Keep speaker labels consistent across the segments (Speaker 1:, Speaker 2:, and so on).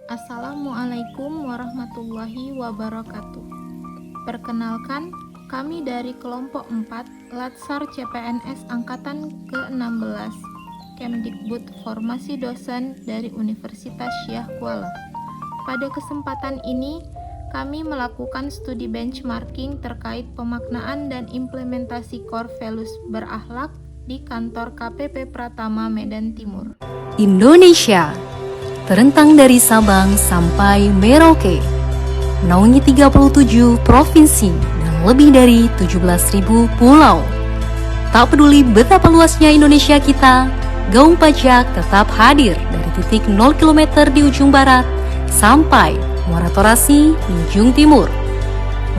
Speaker 1: Assalamualaikum warahmatullahi wabarakatuh. Perkenalkan, kami dari kelompok 4 Latsar CPNS Angkatan ke-16 Kemdikbud Formasi Dosen dari Universitas Syah Kuala. Pada kesempatan ini, kami melakukan studi benchmarking terkait pemaknaan dan implementasi core values berakhlak di kantor KPP Pratama Medan Timur.
Speaker 2: Indonesia terentang dari Sabang sampai Merauke, menaungi 37 provinsi dan lebih dari 17.000 pulau. Tak peduli betapa luasnya Indonesia kita, Gaung Pajak tetap hadir dari titik 0 km di ujung barat sampai Muara Torasi di ujung timur.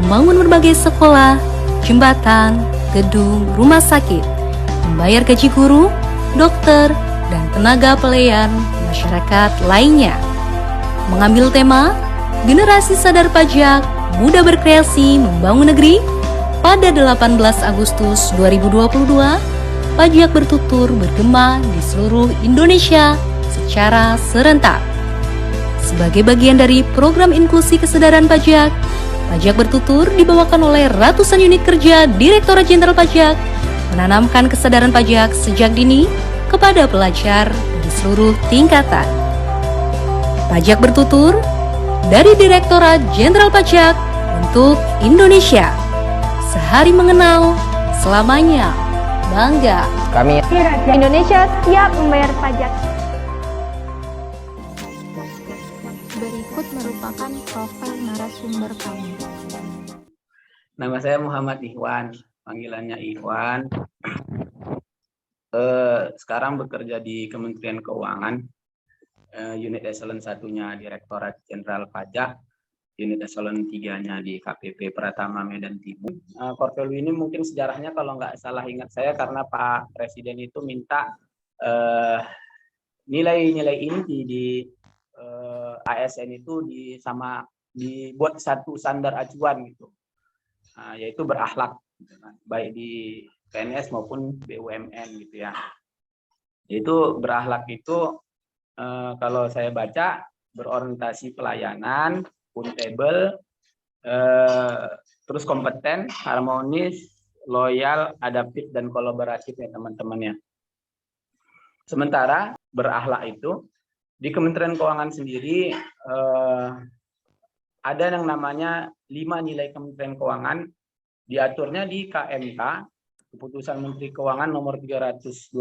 Speaker 2: Membangun berbagai sekolah, jembatan, gedung, rumah sakit, membayar gaji guru, dokter, dan tenaga pelayan masyarakat lainnya. Mengambil tema Generasi Sadar Pajak, Muda Berkreasi Membangun Negeri, pada 18 Agustus 2022, pajak bertutur bergema di seluruh Indonesia secara serentak. Sebagai bagian dari program inklusi kesadaran pajak, pajak bertutur dibawakan oleh ratusan unit kerja Direktorat Jenderal Pajak, menanamkan kesadaran pajak sejak dini kepada pelajar dari seluruh tingkatan. Pajak bertutur dari Direktorat Jenderal Pajak untuk Indonesia. Sehari mengenal, selamanya bangga.
Speaker 3: Kami
Speaker 4: Indonesia siap membayar pajak.
Speaker 1: Berikut merupakan profil narasumber kami.
Speaker 3: Nama saya Muhammad Ikhwan, panggilannya Ikhwan. Sekarang bekerja di Kementerian Keuangan, unit eselon 1-nya Direktorat Jenderal Pajak, unit eselon 3-nya di KPP Pratama Medan Timur. Core value ini mungkin sejarahnya kalau nggak salah ingat saya karena Pak Presiden itu minta nilai-nilai inti di ASN itu dibuat satu standar acuan gitu, yaitu berakhlak, baik di PNS maupun BUMN gitu ya. Itu berakhlak itu kalau saya baca berorientasi pelayanan, akuntabel, terus kompeten, harmonis, loyal, adaptif dan kolaboratif ya teman-teman ya. Sementara berakhlak itu di Kementerian Keuangan sendiri ada yang namanya 5 nilai Kementerian Keuangan, diaturnya di KMK, Keputusan Menteri Keuangan nomor 312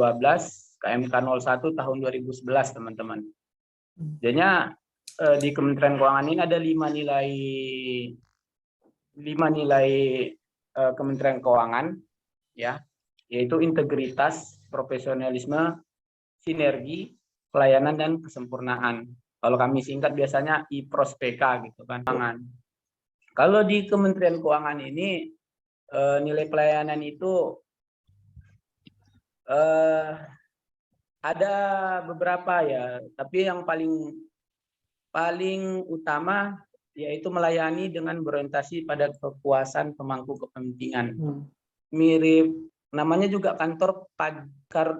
Speaker 3: KMK 01 tahun 2011 teman-teman. Jadinya di Kementerian Keuangan ini ada 5 nilai Kementerian Keuangan ya, yaitu integritas, profesionalisme, sinergi, pelayanan dan kesempurnaan. Kalau kami singkat biasanya IPROSPK gitu kan. Kalau di Kementerian Keuangan ini nilai pelayanan itu ada beberapa ya, tapi yang paling utama yaitu melayani dengan berorientasi pada kepuasan pemangku kepentingan. Mirip namanya juga kantor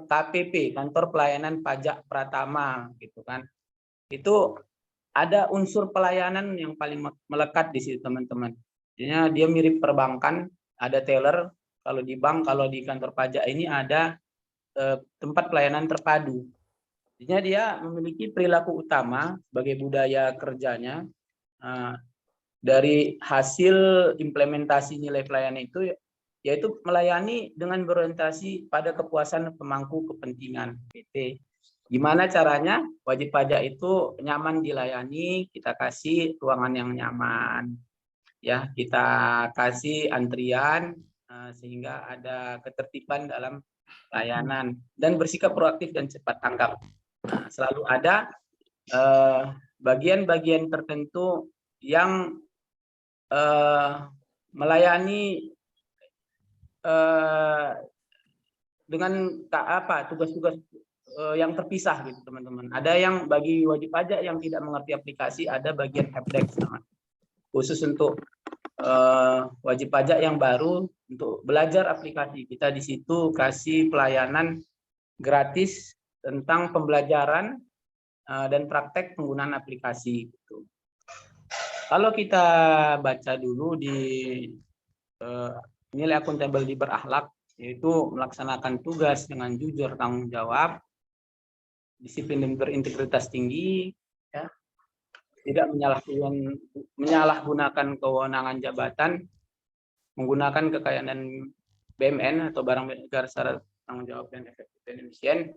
Speaker 3: KPP, Kantor Pelayanan Pajak Pratama gitu kan. Itu ada unsur pelayanan yang paling melekat di situ teman-teman. Jadinya dia mirip perbankan, ada teller, kalau di bank, kalau di kantor pajak ini ada tempat pelayanan terpadu. Jadinya dia memiliki perilaku utama sebagai budaya kerjanya. Dari hasil implementasi nilai pelayanan itu yaitu melayani dengan berorientasi pada kepuasan pemangku kepentingan PT. Gimana caranya? Wajib pajak itu nyaman dilayani, kita kasih ruangan yang nyaman. Ya, kita kasih antrian sehingga ada ketertiban dalam layanan dan bersikap proaktif dan cepat tanggap. Selalu ada bagian-bagian tertentu yang melayani dengan tugas-tugas yang terpisah gitu teman-teman. Ada yang bagi wajib pajak yang tidak mengerti aplikasi, ada bagian helpdesk khusus untuk wajib pajak yang baru untuk belajar aplikasi. Kita di situ kasih pelayanan gratis tentang pembelajaran dan praktek penggunaan aplikasi. Gitu. Kalau kita baca dulu di nilai akuntabel di berakhlak, yaitu melaksanakan tugas dengan jujur, tanggung jawab, disiplin dan berintegritas tinggi, ya, tidak menyalahgunakan kewenangan jabatan, menggunakan kekayaan dan BMN atau barang milik negara secara tanggung jawab dan efektif dan efisien.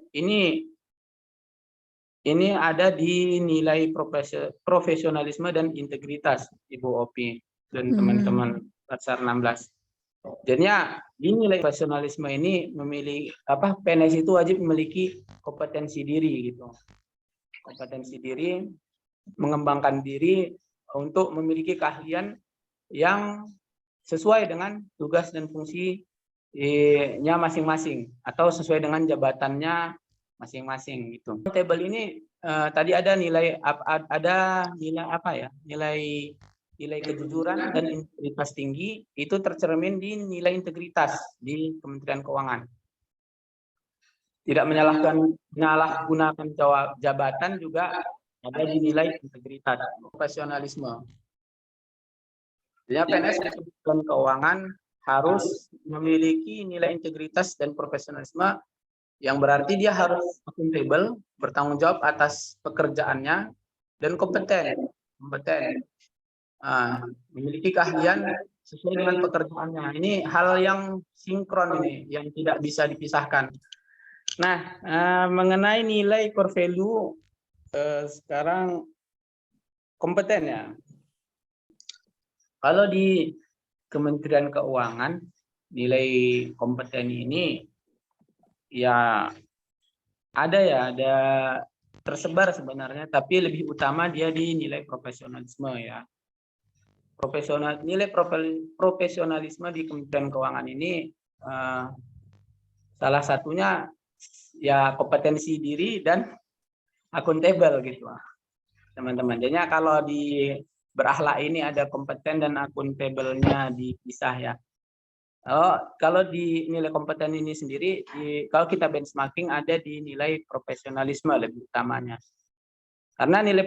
Speaker 3: Ini ada di nilai profesionalisme dan integritas, Ibu Opi dan teman-teman Latsar 16. Jadinya di nilai profesionalisme ini memiliki PNS itu wajib memiliki kompetensi diri gitu. Kompetensi diri, mengembangkan diri untuk memiliki keahlian yang sesuai dengan tugas dan fungsinya masing-masing atau sesuai dengan jabatannya masing-masing gitu. Table ini tadi ada nilai apa ya? Nilai kejujuran dan integritas tinggi itu tercermin di nilai integritas di Kementerian Keuangan. Tidak menyalahgunakan jabatan juga ada di nilai integritas, profesionalisme. Jadi PNS Kementerian Keuangan harus memiliki nilai integritas dan profesionalisme yang berarti dia harus akuntabel, bertanggung jawab atas pekerjaannya dan kompeten. Memiliki keahlian sesuai dengan pekerjaannya. Ini hal yang sinkron ini, yang tidak bisa dipisahkan. Nah, mengenai nilai core value sekarang kompeten ya. Kalau di Kementerian Keuangan nilai kompeten ini ya ada tersebar sebenarnya, tapi lebih utama dia di nilai profesionalisme ya. Nilai profesionalisme di Kementerian Keuangan ini salah satunya ya kompetensi diri dan akuntabel gitu, teman-teman. Jadi kalau di berakhlak ini ada kompeten dan akuntabelnya dipisah ya. Kalau di nilai kompeten ini sendiri, kalau kita benchmarking ada di nilai profesionalisme lebih utamanya. Karena nilai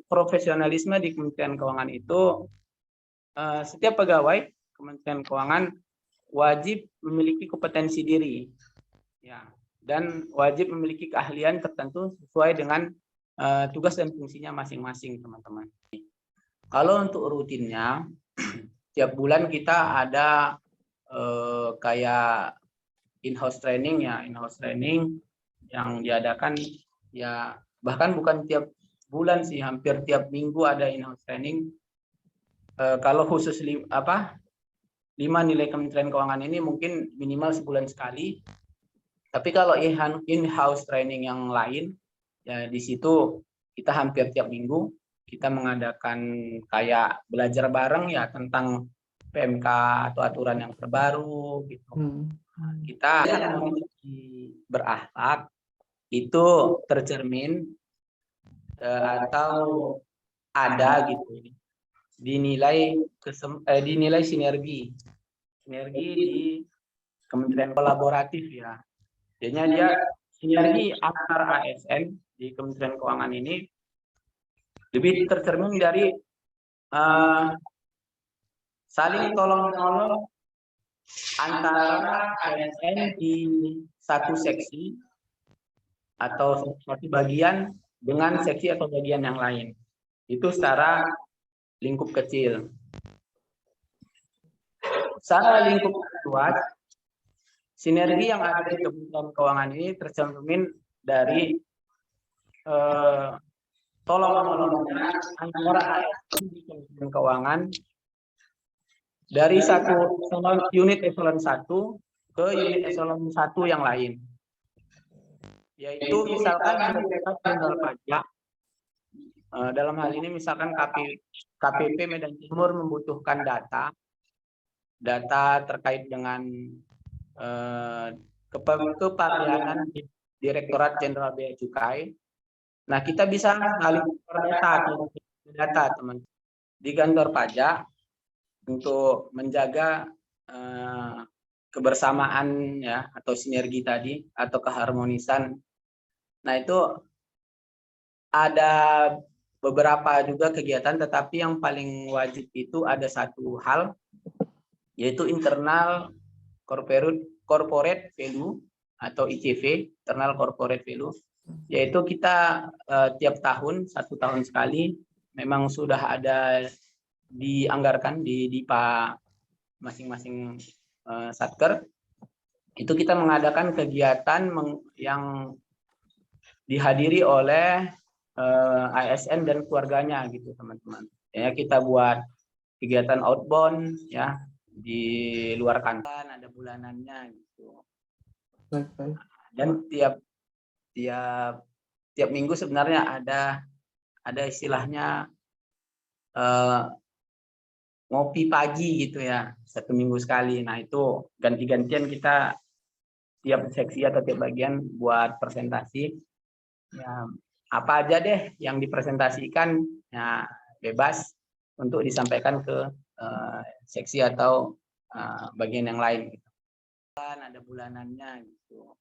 Speaker 3: profesionalisme di Kementerian Keuangan itu setiap pegawai Kementerian Keuangan wajib memiliki kompetensi diri, ya, dan wajib memiliki keahlian tertentu sesuai dengan tugas dan fungsinya masing-masing, teman-teman. Kalau untuk rutinnya, tiap bulan kita ada kayak in-house training ya, in-house training yang diadakan ya, bahkan bukan tiap bulan sih, hampir tiap minggu ada in-house training. Kalau khusus 5 nilai Kementerian Keuangan ini mungkin minimal sebulan sekali. Tapi kalau in-house training yang lain, ya di situ kita hampir tiap minggu kita mengadakan kayak belajar bareng ya tentang PMK atau aturan yang terbaru gitu. Kita berakhlak itu tercermin atau ada gitu di nilai sinergi di Kementerian kolaboratif ya. Jadinya dia sinergi antar ASN di Kementerian Keuangan ini lebih tercermin dari saling tolong-menolong antara ASN di satu seksi atau satu bagian dengan seksi atau bagian yang lain. Itu secara lingkup kecil. Secara lingkup luas, sinergi yang ada di Kementerian Keuangan ini tercermin dari tolong-menolongnya antara ASN di Kementerian Keuangan dari satu unit eselon 1 ke unit eselon 1 yang lain. Yaitu misalkan Direktorat Jenderal Pajak, dalam hal ini misalkan KPP Medan Timur membutuhkan data terkait dengan kepabeanan Direktorat Jenderal Bea Cukai. Nah, kita bisa saling data teman di kantor pajak untuk menjaga kebersamaan ya atau sinergi tadi atau keharmonisan. Nah, itu ada beberapa juga kegiatan, tetapi yang paling wajib itu ada satu hal, yaitu internal corporate value atau ICV, internal corporate value, yaitu kita tiap tahun, 1 tahun sekali, memang sudah ada dianggarkan di DIPA masing-masing satker, itu kita mengadakan kegiatan yang dihadiri oleh ASN dan keluarganya gitu teman-teman. Ya, kita buat kegiatan outbound ya di luar kantor, ada bulanannya gitu. Dan tiap minggu sebenarnya ada istilahnya ngopi pagi gitu ya, 1 minggu sekali. Nah itu ganti-gantian kita tiap seksi atau tiap bagian buat presentasi. Ya, apa aja deh yang dipresentasikan ya bebas untuk disampaikan ke seksi atau bagian yang lain. Gitu. Ada bulanannya gitu.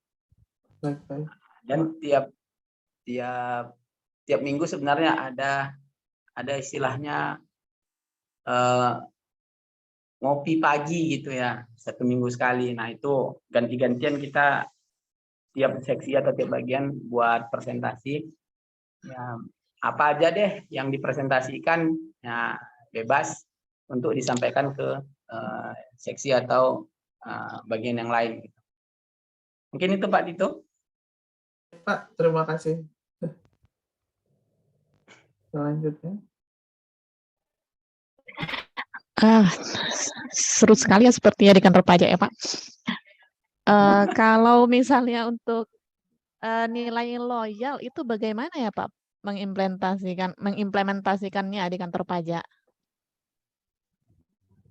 Speaker 3: Dan tiap minggu sebenarnya ada istilahnya ngopi pagi gitu ya, 1 minggu sekali. Nah itu ganti-gantian kita tiap seksi atau tiap bagian buat presentasi. Ya, apa aja deh yang dipresentasikan ya bebas untuk disampaikan ke seksi atau bagian yang lain. Gitu. Mungkin itu Pak Dito.
Speaker 5: Pak, terima kasih. Selanjutnya.
Speaker 6: Seru sekali ya sepertinya di kantor pajak ya Pak. Kalau misalnya untuk nilai loyal itu bagaimana ya Pak mengimplementasikannya di kantor pajak?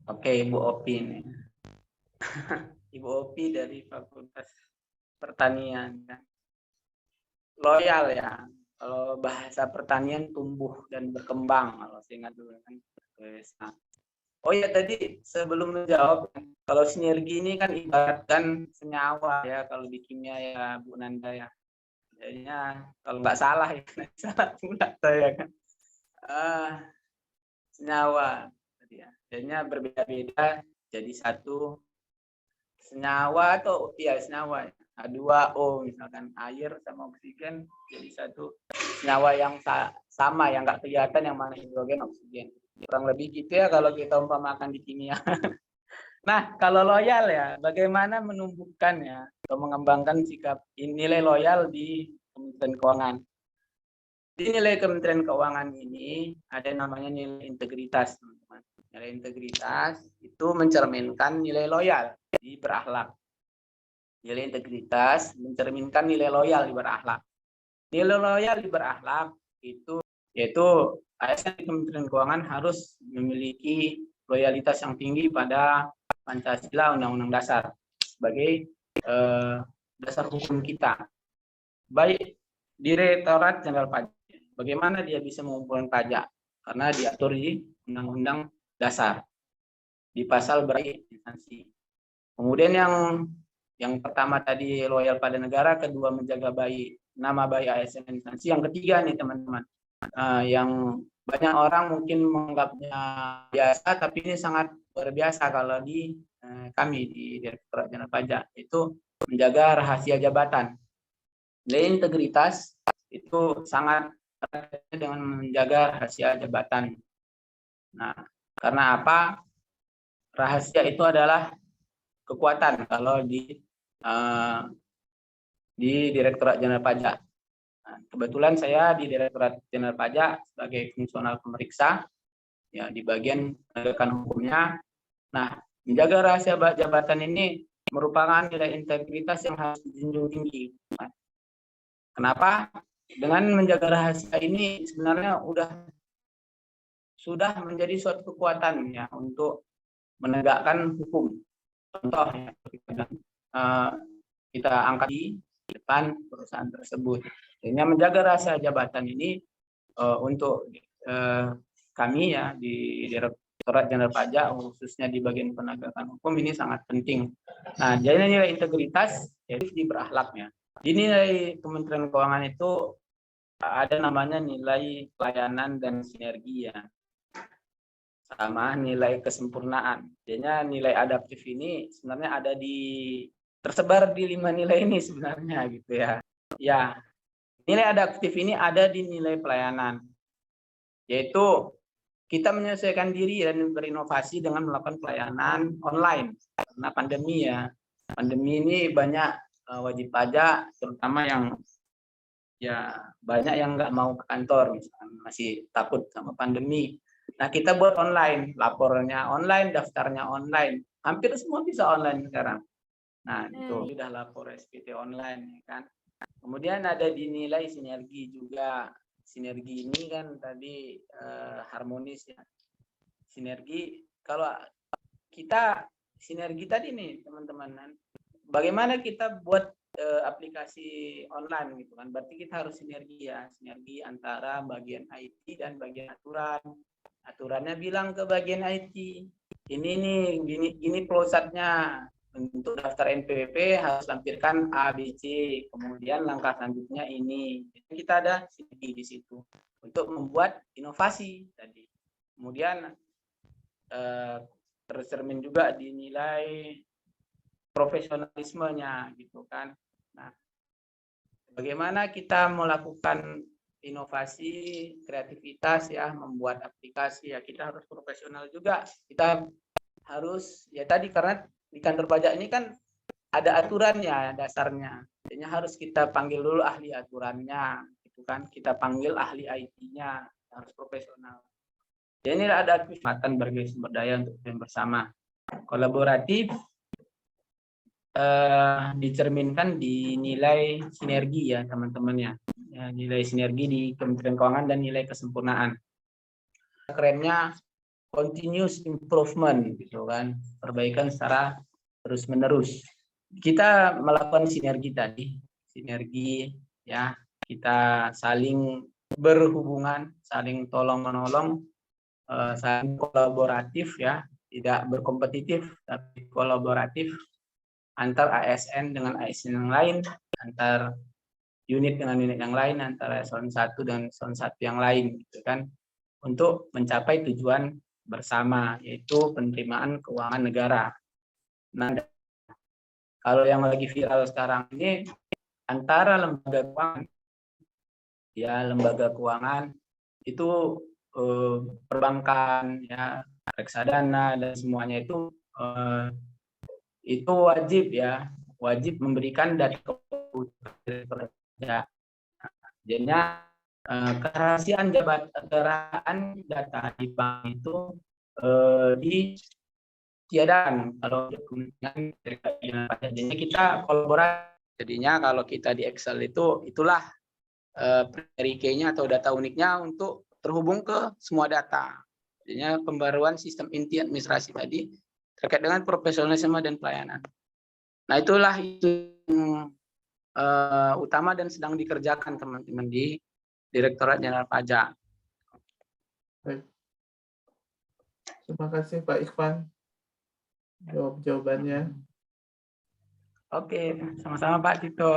Speaker 3: Oke, Ibu Opi nih. Ibu Opi dari Fakultas Pertanian. Loyal ya. Kalau bahasa pertanian tumbuh dan berkembang kalau saya ingat dulu kan. Oh ya tadi sebelum menjawab, kalau sinergi ini kan ibaratkan senyawa ya kalau di kimia ya Bu Nanda ya. Jadinya kalau nggak salah ya, salah pula saya kan. Senyawa tadi ya. Jadinya berbeda-beda jadi satu senyawa atau ya senyawa H2O misalkan air sama oksigen jadi satu senyawa yang sama yang nggak kelihatan yang mana hidrogen oksigen. Kurang lebih gitu ya kalau kita umpamakan di kimia. Nah, kalau loyal ya, bagaimana menumbuhkan ya atau mengembangkan sikap nilai loyal di Kementerian Keuangan. Di nilai Kementerian Keuangan ini ada namanya nilai integritas, teman-teman. Nilai integritas itu mencerminkan nilai loyal di berakhlak. Nilai integritas mencerminkan nilai loyal di berakhlak. Nilai loyal di berakhlak itu yaitu ASN di Kementerian Keuangan harus memiliki loyalitas yang tinggi pada Pancasila Undang-Undang Dasar sebagai dasar hukum kita. Baik Direktorat Jenderal Pajak, bagaimana dia bisa mengumpulkan pajak? Karena diatur di Undang-Undang Dasar di pasal instansi. Kemudian yang pertama tadi loyal pada negara, kedua menjaga baik nama baik ASN instansi, yang ketiga nih teman-teman. Yang banyak orang mungkin menganggapnya biasa, tapi ini sangat luar biasa kalau di kami di Direktorat Jenderal Pajak itu menjaga rahasia jabatan. Nilai integritas itu sangat erat dengan menjaga rahasia jabatan. Nah, karena apa? Rahasia itu adalah kekuatan kalau di Direktorat Jenderal Pajak. Nah, kebetulan saya di Direktorat Jenderal Pajak sebagai fungsional pemeriksa ya di bagian penegakan hukumnya. Nah, menjaga rahasia jabatan ini merupakan nilai integritas yang harus dijunjung tinggi. Kenapa? Dengan menjaga rahasia ini sebenarnya sudah menjadi suatu kekuatan ya untuk menegakkan hukum. Contoh ya, kita angkat di depan perusahaan tersebut. Sehingga menjaga rahasia jabatan ini untuk kami ya di Direktorat Jenderal Pajak khususnya di bagian penegakan hukum ini sangat penting. Nah, jadi nilai integritas yaitu di berakhlaknya. Di nilai Kementerian Keuangan itu ada namanya nilai pelayanan dan sinergi ya, sama nilai kesempurnaan. Jadinya nilai adaptif ini sebenarnya ada tersebar di 5 nilai ini sebenarnya gitu ya. Ya, nilai adaptif ini ada di nilai pelayanan, yaitu kita menyesuaikan diri dan berinovasi dengan melakukan pelayanan online karena pandemi ya. Pandemi ini banyak wajib pajak, terutama yang ya banyak yang nggak mau ke kantor, misalnya masih takut sama pandemi. Nah, kita buat online, lapornya online, daftarnya online, hampir semua bisa online sekarang. Nah, itu sudah lapor SPT online, ya kan. Kemudian ada dinilai sinergi juga. Sinergi ini kan tadi harmonis ya. Sinergi, kalau kita sinergi tadi nih teman-teman, bagaimana kita buat aplikasi online gitu kan, berarti kita harus sinergi ya, sinergi antara bagian IT dan bagian aturannya bilang ke bagian IT, ini nih gini prosesnya, untuk daftar NPWP harus lampirkan A, B, C, kemudian langkah selanjutnya ini. Jadi kita ada sinergi di situ untuk membuat inovasi tadi. Kemudian tercermin juga dinilai profesionalismenya gitu kan. Nah, bagaimana kita melakukan inovasi, kreativitas ya, membuat aplikasi ya, kita harus profesional juga. Kita harus ya tadi, karena di kantor pajak ini kan ada aturannya dasarnya. Jadinya harus kita panggil dulu ahli aturannya, gitu kan. Kita panggil ahli IT-nya, harus profesional. Jadi ini ada kesempatan bagi sumber daya untuk yang bersama. Kolaboratif dicerminkan di nilai sinergi ya teman-teman ya. Nilai sinergi di Kementerian Keuangan dan nilai kesempurnaan. Kerennya continuous improvement gitu kan, perbaikan secara terus-menerus. Kita melakukan sinergi tadi, sinergi ya, kita saling berhubungan, saling tolong-menolong, saling kolaboratif ya, tidak berkompetitif tapi kolaboratif antar ASN dengan ASN yang lain, antar unit dengan unit yang lain, antara eselon 1 dan eselon 1 yang lain gitu kan, untuk mencapai tujuan bersama, yaitu penerimaan keuangan negara. Nah, kalau yang lagi viral sekarang ini antara lembaga keuangan ya, lembaga keuangan itu perbankan ya, reksadana dan semuanya itu wajib ya, wajib memberikan data ya. Jadinya kerahasiaan kedaraan data di bank itu ditiadakan kalau kemudian jadinya kita kolaborasi. Jadinya kalau kita di Excel itulah primary key-nya atau data uniknya untuk terhubung ke semua data. Jadinya pembaruan sistem inti administrasi tadi terkait dengan profesionalisme dan pelayanan. Nah, itulah itu utama dan sedang dikerjakan teman-teman di Direktorat Jenderal Pajak.
Speaker 5: Baik. Terima kasih Pak Ikhwan jawabannya.
Speaker 3: Oke, sama-sama Pak Tito.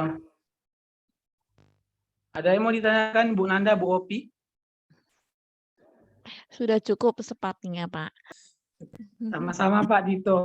Speaker 3: Ada yang mau ditanyakan Bu Nanda, Bu Opi?
Speaker 6: Sudah cukup sepertinya, Pak.
Speaker 3: Sama-sama Pak Tito.